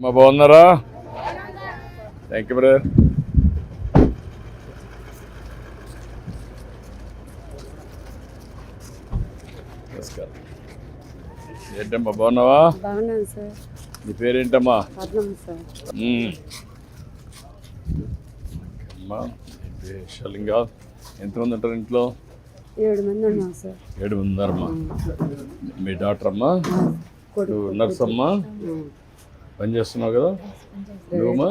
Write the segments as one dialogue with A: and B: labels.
A: మా బాగున్నారా? Thank you brother. నమస్కారం. ఏంటమ్మా బాగున్నావా?
B: బాగున్నాను సార్.
A: నీ పేరేంటమ్మా?
B: పద్మం సార్.
A: అమ్మా షలింగా ఎంతమంది ఉంటారు ఇంట్లో?
B: 7 మంది ఉన్నాం సార్.
A: 7 మంది ఉన్నారమ్మా. మీ డాక్టర్ అమ్మా, నర్స్ అమ్మా, పని చేస్తున్నావు కదా నువ్వమ్మా?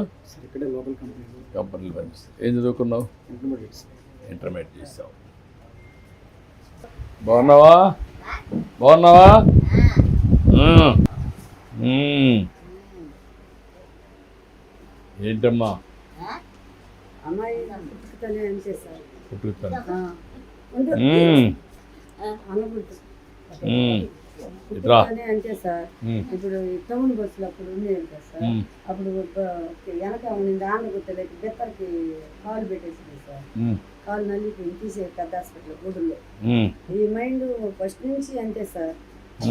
A: కంపెనీలో పనిచేస్తావు. ఏం చదువుకున్నావు? ఇంటర్మీడియట్ చేసావు. బాగున్నావా? బాగున్నావా? ఏంటమ్మా
B: అమ్మాయి పుట్టుకనే అంటే సార్.
A: పుట్టుకుతాను.
B: అంటే సార్ ఇప్పుడు టౌన్ బస్సులు అప్పుడు ఉండేది కదా సార్. అప్పుడు వెనక ఉండింది ఆంధ్ర గుర్తలేక బెత్తరికి కాలు పెట్టేసింది సార్. కాలు నల్లిపోయి తీసే పెద్ద హాస్పిటల్ గుడుల్లో. ఈ మైండ్ ఫస్ట్ నుంచి అంతే సార్.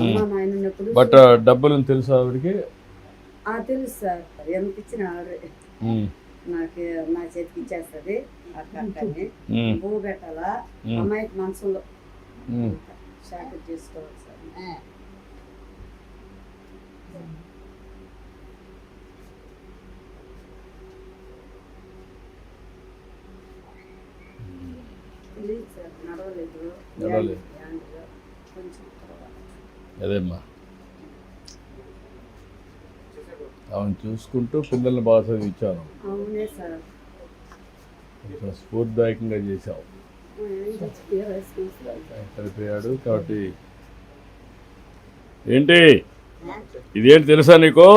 B: అమ్మ మా ఆయన ఉన్నప్పుడు
A: బట్ డబ్బులు తెలుసా ఆవిడకి?
B: తెలుసు సార్. ఎంత ఇచ్చిన ఆవిడ నాకు నా చేతికి ఇచ్చేస్తుంది. అక్కని పువ్వు పెట్టాలా అమ్మాయికి మనసులో షార్ట్ చేసుకోవాలి సార్. తెలియదు సార్. నడవలేదు. కొంచెం
A: అదేమ్మా ఆమెను చూసుకుంటూ పిల్లల్ని బాగా చదివించాను.
B: అవునే సార్.
A: కొంచెం స్ఫూర్తిదాయకంగా చేశావు. చనిపోయాడు కాబట్టి. ఏంటి ఇదేంటి తెలుసా నీకు?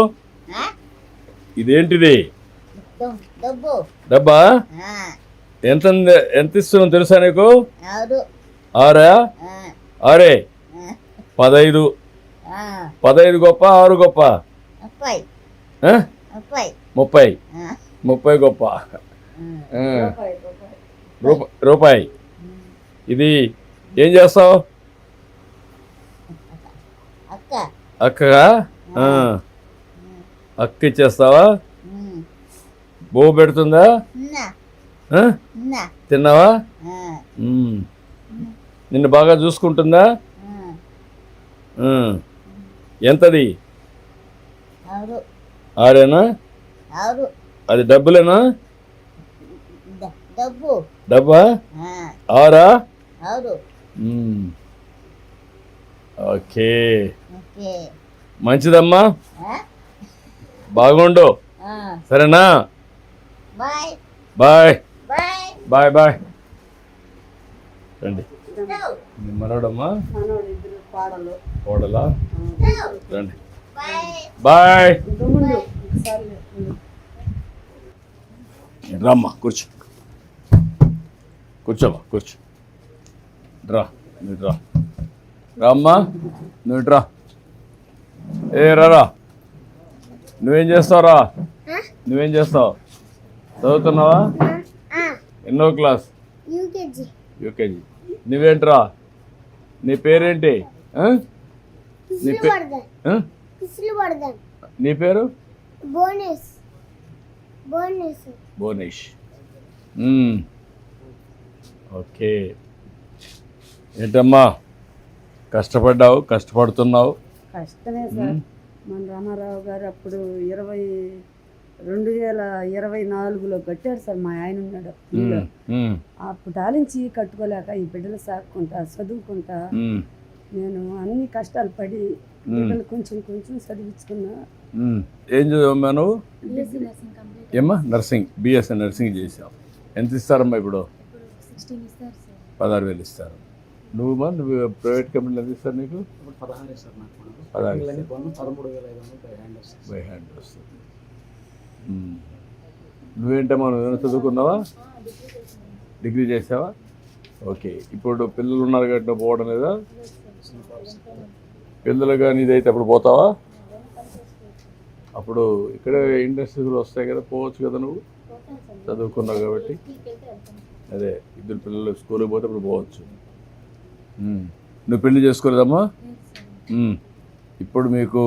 A: ఇదేంటిది? డబ్బా. ఎంత ఇస్తున్నావు తెలుసా నీకు? 6 6 15 15 గొప్ప 6 గొప్ప 30 గొప్ప రూపాయి. ఇది ఏం చేస్తావు? అక్కగా అక్క ఇచ్చేస్తావా? బో పెడుతుందా? తిన్నావా? నిన్ను బాగా చూసుకుంటుందా? ఎంతది? 6 అది డబ్బులేనా? డబ్బా 6? ఓకే మంచిదమ్మా. బాగుండు. సరేనా? Bye bye bye. రండి. మనోడమ్మా కోడలా? రండి. బాయ్. రామ్మా కూర్చో. కూర్చోమ్మా కూర్చో. రా నువ్వు రా. రామ్మా నువ్వు రా. రా. నువ్వేం చేస్తావురా? నువ్వేం చేస్తావు? చదువుతున్నావా? ఎన్నో క్లాస్? యూకేజీ. నువ్వేంట్రా? నీ పేరేంటి? నీ పేరు? బోనేష్. ఓకే. ఏంటమ్మా కష్టపడ్డావు, కష్టపడుతున్నావు?
B: కష్టమే సార్. మన రామారావు గారు అప్పుడు 2024లో కట్టాడు సార్. మా ఆయన ఉన్నాడు అప్పుడు ఆలించి కట్టుకోలేక ఈ బిడ్డలు సాక్కుంటా చదువుకుంటా నేను అన్ని కష్టాలు పడి బిడ్డలు కొంచెం కొంచెం చదివించుకున్నా.
A: ఏం చదివమ్మా నువ్వు? ఏమ్మా? నర్సింగ్. బిఎస్సీ నర్సింగ్ చేసావు. ఎంత ఇస్తారమ్మా ఇప్పుడు? 16,000 ఇస్తారు. నువ్వు ప్రైవేట్ కంపెనీలు ఎంత ఇస్తారు నీకు? 16,000 బై హ్యాండ్ వస్తుంది. నువ్వేంటమ్మా? నువ్వేమైనా చదువుకున్నావా? డిగ్రీ చేసావా? ఓకే. ఇప్పుడు పిల్లలు ఉన్నారు కాబట్టి నువ్వు పోవడం లేదా? పిల్లలు కానీ ఇదైతే అప్పుడు పోతావా? అప్పుడు ఇక్కడే ఇండస్ట్రీస్లో వస్తాయి కదా, పోవచ్చు కదా నువ్వు చదువుకున్నావు కాబట్టి. అదే 2 పిల్లలు స్కూల్కి పోతే అప్పుడు పోవచ్చు. నువ్వు పెళ్లి చేసుకోలేదమ్మా? ఇప్పుడు మీకు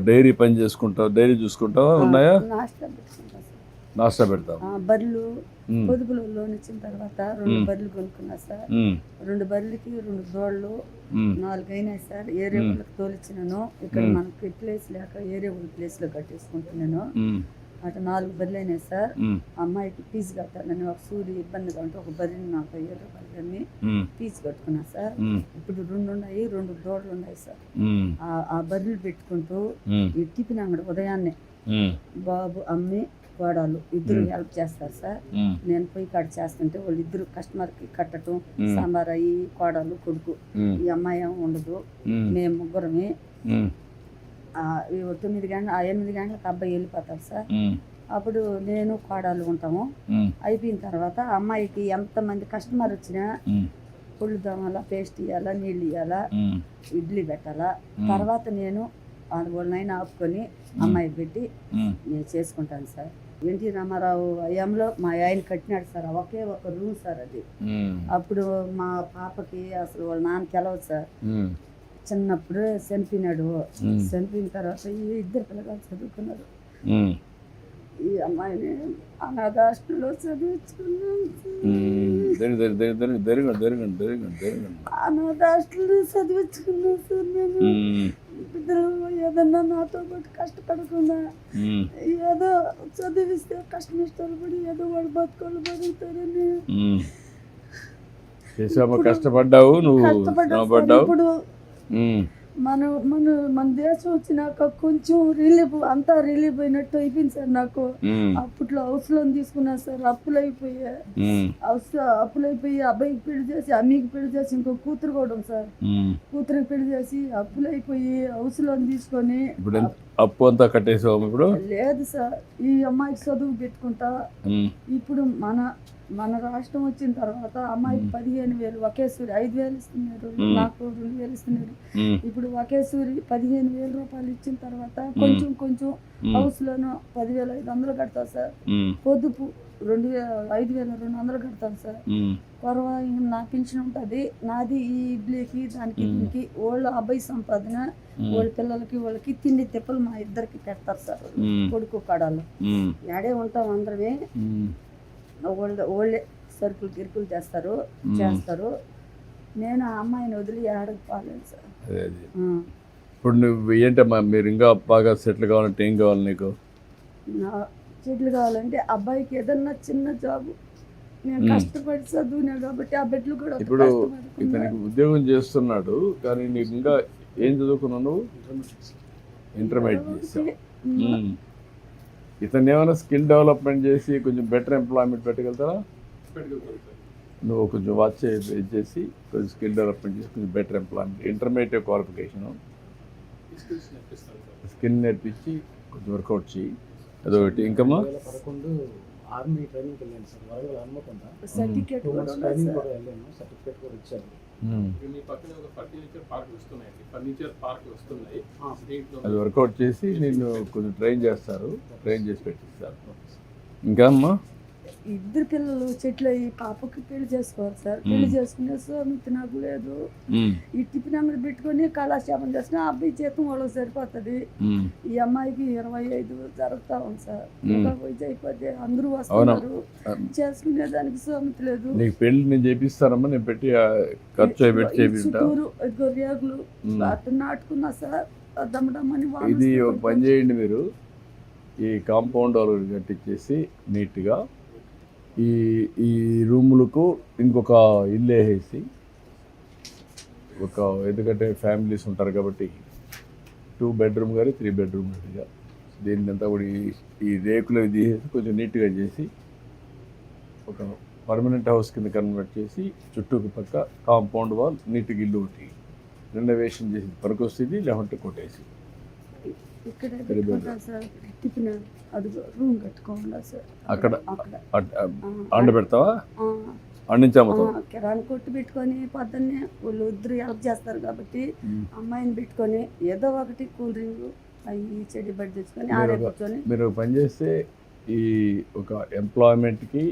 A: డైరీ పని చేసుకుంటావు, డైరీ చూసుకుంటావా? ఉన్నాయా?
B: నాస్టా పెట్టుకుంటా సార్.
A: నాస్టా పెడతావు.
B: బర్రెలు
A: ఉమ్,
B: పొదుపులో లోన్ ఇచ్చిన తర్వాత 2 బర్రెలు కొనుక్కున్నా సార్.
A: ఉమ్,
B: 2 బర్రెలకి 2 దోళ్ళు
A: ఉమ్,
B: 4 అయినాయి సార్. ఏరే వాళ్ళకి తోలిచ్చినాను. ఇక్కడ మనకి ప్లేస్ లేక ఏరే వాళ్ళ ప్లేస్లో కట్టేసుకుంటున్నాను.
A: ఉమ్,
B: అటు 4 బర్రెలు అయినాయి సార్.
A: ఉమ్,
B: అమ్మాయికి ఫీజు కట్టాలని ఒక సూది ఇబ్బందిగా ఉంటే ఒక బర్రెని 40,000 రూపాయలు అమ్మి
A: ఉమ్,
B: ఫీజు కట్టుకున్నా సార్.
A: ఉమ్,
B: ఇప్పుడు 2 ఉన్నాయి, 2 దోళ్ళు ఉన్నాయి సార్.
A: ఉమ్,
B: ఆ బర్రెలు పెట్టుకుంటూ
A: ఉమ్,
B: ఈ టిఫిన్ అంగడి ఉదయాన్నే
A: ఉమ్,
B: బాబు అమ్మి కోడలు ఇద్దరు హెల్ప్ చేస్తారు సార్.
A: ఉమ్,
B: నేను పోయి కట్ చేస్తుంటే వాళ్ళు ఇద్దరు కస్టమర్కి కట్టడం, సాంబార్ అయ్యి కోడలు కొడుకు,
A: ఉమ్,
B: ఈ అమ్మాయి ఏమో ఉండదు.
A: ఉమ్,
B: మేము ముగ్గురమే.
A: ఉమ్,
B: 8 గంటలకు అబ్బాయి వెళ్ళిపోతారు సార్.
A: ఉమ్,
B: అప్పుడు నేను కోడలు ఉంటాము.
A: ఉమ్,
B: అయిపోయిన తర్వాత అమ్మాయికి ఎంతమంది కస్టమర్ వచ్చినా
A: ఉమ్,
B: పుళ్ళు దోమాలా, పేస్ట్ ఇవ్వాలా, నీళ్ళు ఇవ్వాలా,
A: ఉమ్,
B: ఇడ్లీ పెట్టాలా. తర్వాత నేను వాళ్ళనైనా ఆపుకొని అమ్మాయికి పెట్టి
A: ఉమ్,
B: నేను చేసుకుంటాను సార్. ఎన్టీ రామారావు హయాంలో మా ఆయన కట్టినాడు సార్. ఒకే ఒక రూమ్ సార్ అది.
A: ఉమ్,
B: అప్పుడు మా పాపకి అసలు వాళ్ళ నాన్న తెలవదు సార్.
A: ఉమ్,
B: చిన్నప్పుడు చనిపోయినాడు. చనిపోయిన తర్వాత ఈ 2 పిల్లగాలు చదువుకున్నారు.
A: ఉమ్,
B: ఈ అమ్మాయిని అనాథాశ్రమంలో చదివించుకున్నాను అనాథాశ్రమంలో చదివించుకున్నాను సార్. నేను బిడ్డలు ఏదన్నా నాతో పాటు కష్టపడకుండా ఏదో చదివిస్తే కష్టం ఇష్టాలు పడి ఏదో వాడు బతుకోళ్ళు బతుకుతారని
A: కష్టపడ్డావు నువ్వు.
B: ఇప్పుడు మన దేశం వచ్చినాక కొంచెం రిలీఫ్, అంతా రిలీఫ్ అయినట్టు అయిపోయింది సార్. నాకు అప్పట్లో హౌస్ లోన్ తీసుకున్నా సార్. అప్పులైపోయి అబ్బాయికి పెళ్లి చేసి, అమ్మకి పెళ్లి చేసి, ఇంకో కూతురు కూడా ఉంది సార్. కూతురికి పెళ్లి చేసి అప్పులైపోయి హౌస్ లోన్ తీసుకొని
A: అప్పు అంతా కట్టేసావు ఇప్పుడు?
B: లేదు సార్, ఈ అమ్మాయికి చదువు పెట్టుకుంటా. ఇప్పుడు మన రాష్ట్రం వచ్చిన తర్వాత అమ్మాయికి 15,000 ఒకేసారి 5,000 ఇస్తున్నారు, నాకు 2,000 ఇస్తున్నారు. ఇప్పుడు ఒకేసారి 15,000 రూపాయలు ఇచ్చిన తర్వాత కొంచెం కొంచెం హౌస్ లోను 10,500 కడతా సార్. పొదుపు 5,200 కడతాను సార్. కొరవ నా పెన్షన్ ఉంటుంది. నాది ఈ ఇడ్లీకి దానికి దీనికి వాళ్ళ అబ్బాయి సంపాదన, వాళ్ళ పిల్లలకి వాళ్ళకి తిండి తిప్పలు మా ఇద్దరికి పెడతారు సార్. కొడుకు కడాలు యాడే ఉంటాం అందరమే. వాళ్ళే సరుకులు గిరుకులు చేస్తారు. నేను ఆ అమ్మాయిని వదిలి ఆడకు పోలేదు సార్.
A: ఇప్పుడు నువ్వు ఏంటమ్మా, మీరు ఇంకా బాగా సెటిల్ కావాలంటే ఏం కావాలి నీకు?
B: సెటిల్ కావాలంటే అబ్బాయికి ఏదన్నా చిన్న జాబు, నేను కష్టపడి చదువునా కాబట్టి ఆ బిడ్డలు కూడా.
A: ఇప్పుడు ఇతనికి ఉద్యోగం చేస్తున్నాడు కానీ నీకు ఇంకా ఏం చదువుకున్నావు నువ్వు? ఇంటర్మీడియట్ చేసావు. ఇతను ఏమైనా స్కిల్ డెవలప్మెంట్ చేసి కొంచెం బెటర్ ఎంప్లాయ్మెంట్ పెట్టగలుగుతారా? నువ్వు కొంచెం వాచ్ చేసి కొంచెం స్కిల్ డెవలప్మెంట్ చేసి కొంచెం better employment, intermediate qualification, skill నేర్పించి కొంచెం వర్కౌట్ చేయి. అదొకటి. ఇంకమ్మా
C: ఆర్మీ ట్రైనింగ్ వెళ్ళాను సార్. వరంగల్ హనుమకొండ
B: సర్టిఫికేట్ కూడా
C: ట్రైనింగ్ కూడా వెళ్ళాను. సర్టిఫికేట్ కూడా ఇచ్చారు.
D: మీ పక్కన ఒక ఫర్నిచర్ పార్క్ వస్తున్నాయి.
A: అది వర్కౌట్ చేసి నేను కొంచెం ట్రైన్ చేసి పెట్టిస్తారు. ఇంకా అమ్మా
B: 2 పిల్లలు చెట్లు అయ్యి పాపకి పెళ్లి చేసుకోవాలి సార్. పెళ్లి చేసుకునే సోమితి నాకు లేదు. ఈ టిఫిన్ అంగడి పెట్టుకొని కాలక్షేపం చేసిన అబ్బాయి జీతం వాళ్ళకి సరిపోతుంది. ఈ అమ్మాయికి 25 జరుగుతా ఉంది సార్. వయసు అయిపోతే అందరూ వస్తున్నారు, చేసుకునే దానికి సోమితి లేదు.
A: నీకు పెళ్లి నేను చేపిస్తానమ్మా, నేను పెట్టి ఖర్చు పెట్టి చేపిస్తా.
B: ఇదిగో రేగులు అట్లా నాటుకున్నా సార్. దమ్మడమ్మని
A: ఇది ఒక పని చేయండి, మీరు ఈ కాంపౌండ్ వాళ్ళు కట్టించేసి నీట్గా ఈ రూములకు ఇంకొక ఇల్లు వేసేసి ఎందుకంటే ఫ్యామిలీస్ ఉంటారు కాబట్టి 2 బెడ్రూమ్ కానీ 3 బెడ్రూమ్ గట్టిగా దీన్ని అంతా కూడా ఈ రేకులు తీసేసి కొంచెం నీట్గా చేసి ఒక పర్మనెంట్ హౌస్ కింద కన్వర్ట్ చేసి చుట్టూకి పక్క కాంపౌండ్ వాల్ నీట్గా ఇల్లు ఒకటి రెనోవేషన్ చేసి పనికొస్తుంది. లేకుంటే కొట్టేసి అక్కడ అండ పెడతావా?
B: కిరాణా కొట్టు పెట్టుకొని పొద్దున్నే వాళ్ళు 2 హెల్ప్ చేస్తారు కాబట్టి అమ్మాయిని పెట్టుకొని ఏదో ఒకటి కూల్ డ్రింక్ అవి చెడి బట్టి తెచ్చుకొని ఆడే కూర్చొని
A: మీరు పనిచేస్తే ఈ ఒక ఎంప్లాయ్మెంట్కి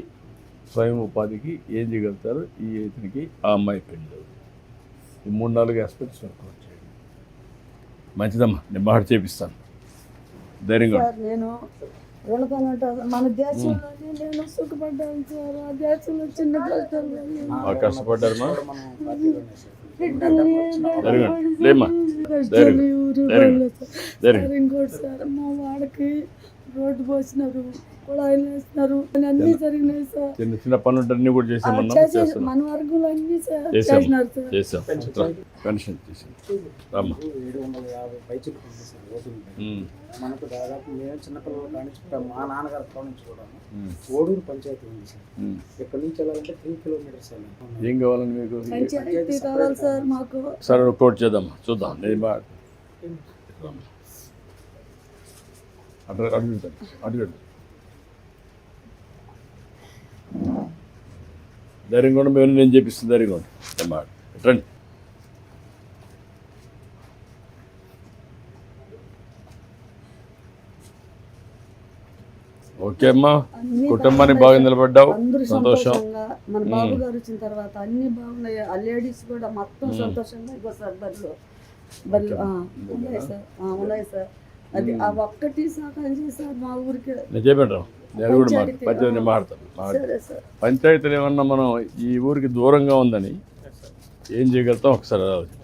A: స్వయం ఉపాధికి ఏం చేయగలుగుతారు? ఈ ఇతనికి ఆ అమ్మాయి పెళ్ళి ఈ 3-4 ఆస్పెక్ట్స్ వర్కౌట్ చేయండి. మంచిదమ్మా నేను మాట చేపిస్తాను ధైర్యంగా ఉండు.
B: సార్ నేను రుణపడి మన దేశంలోనే నేను సుఖపడ్డాను సార్. ఆ దేశంలో చిన్న కష్టాలు
A: బాగా కష్టపడ్డారమ్మా
C: మనం పార్టీలోనే సార్.
A: ధైర్యంగా ఉండు. లేమ్మా
B: కష్టాలు ఊరు
A: ధైర్యం.
B: వాళ్ళు సార్.
A: ధైర్యం.
B: సార్ ఇంకోటి సార్ మా వాడికి రోడ్డు పోసినారు, కుళాయిలు వేసినారు, అన్నీ జరిగినాయి సార్.
A: చిన్న చిన్న పనులు అన్నీ కూడా చేసామన్నా
B: చేసేసి మన వర్గంలో అన్ని సార్ చేసినారు సార్.
A: చేసాం పెన్షన్ చేసాం రామ్మా
C: 750 పైచిలకు ఉంది సార్ ఓటింగ్ పై. మనకు దాదాపు మేము చిన్నపిల్లల కానించి మా నాన్నగారి కానించి కూడా ఓడూరు పంచాయతీ ఉంది సార్. ఇక్కడ నుంచి వెళ్ళాలంటే 3 కిలోమీటర్స్ వెళ్ళాలి.
A: ఏం కావాలని మీకు
B: పంచాయతీ కావాలి సార్ మాకు.
A: సరే ఒక కోట్ చేద్దామా చూద్దాం నేను అడుగుతాను అడుగుతాను ధైర్యం కూడా మేము నేను చేపిస్తాను ధైర్యం కూడా మాట రండి ఓకే అమ్మా
B: అన్ని
A: కుటుంబానికి బాగా నిలబడ్డావు
B: అందరూ
A: సంతోషం
B: సంతోషంగా మన బాబు గారు వచ్చిన తర్వాత అన్ని బాగున్నాయి. ఆ లేడీస్ కూడా మొత్తం సంతోషంగా ఇగో సార్ బర్రెలు ఉన్నాయి సార్. ఉన్నాయి సార్. అది ఆ ఒక్కటి సహాయం చేశారు మా ఊరికి.
A: నేను చెప్పాను నేను కూడా పంచాయతీ మాట్లాడతాను
B: సరే సార్.
A: పంచాయతీలు ఏమన్నా మనం ఈ ఊరికి దూరంగా ఉందని ఏం చేయగలుగుతాం ఒకసారి ఆలోచించండి.